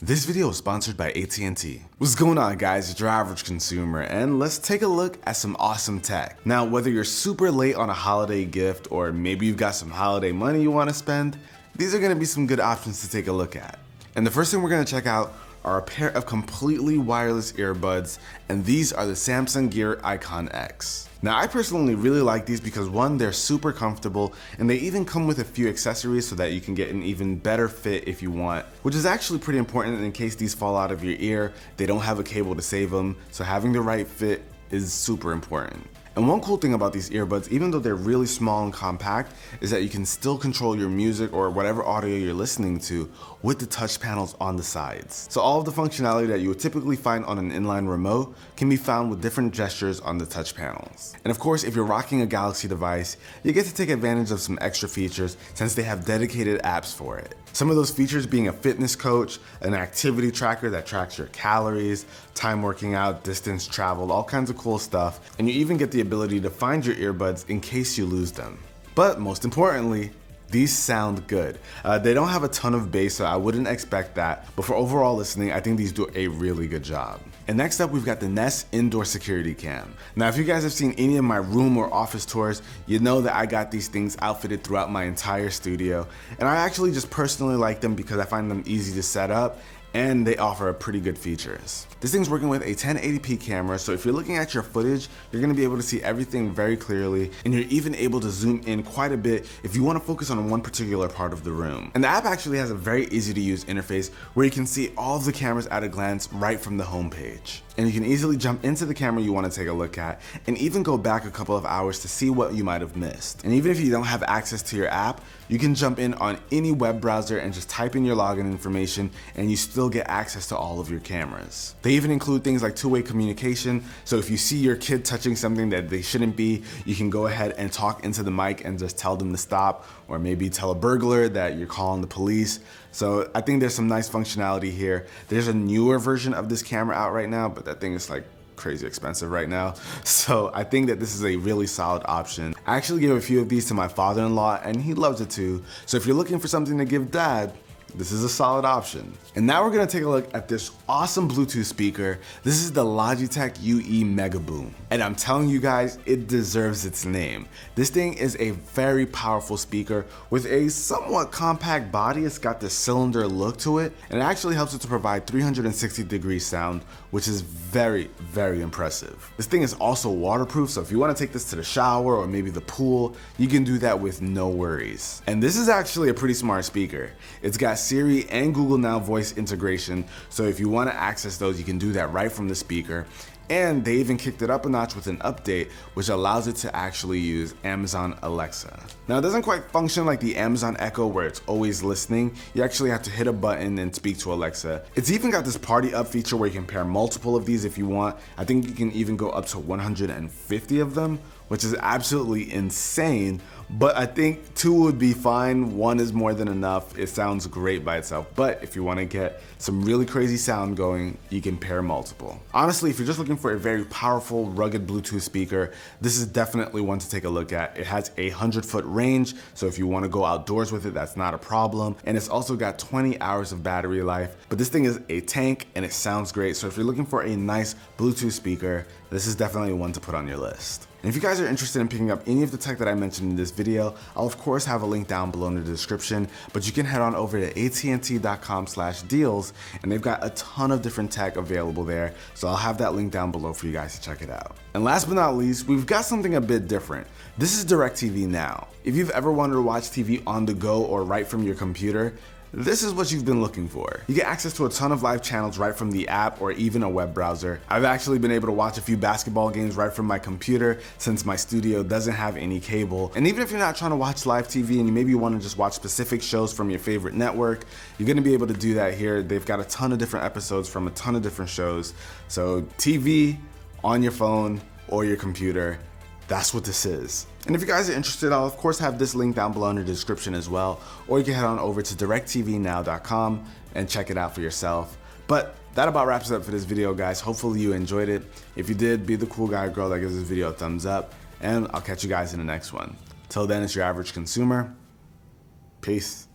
This video is sponsored by AT&T. What's going on, guys? It's your average consumer, and let's take a look at some awesome tech. Now, whether you're super late on a holiday gift or maybe you've got some holiday money you want to spend, these are going to be some good options to take a look at. And the first thing we're going to check out are a pair of completely wireless earbuds, and these are the Samsung Gear Icon X. Now, I personally really like these because one, they're super comfortable, and they even come with a few accessories so that you can get an even better fit if you want, which is actually pretty important in case these fall out of your ear. They don't have a cable to save them, so having the right fit is super important. And one cool thing about these earbuds, even though they're really small and compact, is that you can still control your music or whatever audio you're listening to with the touch panels on the sides. So all of the functionality that you would typically find on an inline remote can be found with different gestures on the touch panels. And of course, if you're rocking a Galaxy device, you get to take advantage of some extra features since they have dedicated apps for it. Some of those features being a fitness coach, an activity tracker that tracks your calories, time working out, distance traveled, all kinds of cool stuff, and you even get the ability to find your earbuds in case you lose them. But most importantly, these sound good. They don't have a ton of bass, so I wouldn't expect that, but for overall listening, I think these do a really good job. And next up, we've got the Nest Indoor Security Cam. Now, if you guys have seen any of my room or office tours, you know that I got these things outfitted throughout my entire studio, and I actually just personally like them because I find them easy to set up, and they offer pretty good features. This thing's working with a 1080p camera, so if you're looking at your footage, you're gonna be able to see everything very clearly, and you're even able to zoom in quite a bit if you wanna focus on one particular part of the room. And the app actually has a very easy to use interface where you can see all of the cameras at a glance right from the home page. And you can easily jump into the camera you wanna take a look at, and even go back a couple of hours to see what you might have missed. And even if you don't have access to your app, you can jump in on any web browser and just type in your login information, and you still get access to all of your cameras. They even include things like two-way communication, so if you see your kid touching something that they shouldn't be, you can go ahead and talk into the mic and just tell them to stop, or maybe tell a burglar that you're calling the police. So I think there's some nice functionality here. There's a newer version of this camera out right now, but that thing is like crazy expensive right now. So I think that this is a really solid option. I actually gave a few of these to my father-in-law and he loves it too. So if you're looking for something to give dad, this is a solid option. And now we're gonna take a look at this awesome Bluetooth speaker. This is the Logitech UE Mega Boom. And I'm telling you guys, it deserves its name. This thing is a very powerful speaker with a somewhat compact body. It's got this cylinder look to it, and it actually helps it to provide 360-degree sound, which is very, very impressive. This thing is also waterproof, so if you wanna take this to the shower or maybe the pool, you can do that with no worries. And this is actually a pretty smart speaker. It's got Siri and Google Now voice integration, so if you want to access those, you can do that right from the speaker. And they even kicked it up a notch with an update, which allows it to actually use Amazon Alexa. Now, it doesn't quite function like the Amazon Echo where it's always listening. You actually have to hit a button and speak to Alexa. It's even got this party up feature where you can pair multiple of these if you want. I think you can even go up to 150 of them, which is absolutely insane. But I think 2 would be fine. 1 is more than enough. It sounds great by itself. But if you want to get some really crazy sound going, you can pair multiple. Honestly, if you're just looking for a very powerful, rugged Bluetooth speaker, this is definitely one to take a look at. It has a 100-foot range, so if you want to go outdoors with it, that's not a problem. And it's also got 20 hours of battery life. But this thing is a tank and it sounds great. So if you're looking for a nice Bluetooth speaker, this is definitely one to put on your list. And if you guys are interested in picking up any of the tech that I mentioned in this video, I'll of course have a link down below in the description, but you can head on over to AT&T.com/deals, and they've got a ton of different tech available there, so I'll have that link down below for you guys to check it out. And last but not least, we've got something a bit different. This is DirecTV Now. If you've ever wanted to watch TV on the go or right from your computer, this is what you've been looking for. You get access to a ton of live channels right from the app or even a web browser. I've actually been able to watch a few basketball games right from my computer since my studio doesn't have any cable. And even if you're not trying to watch live TV and you maybe want to just watch specific shows from your favorite network, you're gonna be able to do that here. They've got a ton of different episodes from a ton of different shows. So TV, on your phone, or your computer, that's what this is. And if you guys are interested, I'll of course have this link down below in the description as well, or you can head on over to directtvnow.com and check it out for yourself. But that about wraps it up for this video, guys. Hopefully you enjoyed it. If you did, be the cool guy or girl that gives this video a thumbs up, and I'll catch you guys in the next one. Till then, it's your average consumer. Peace.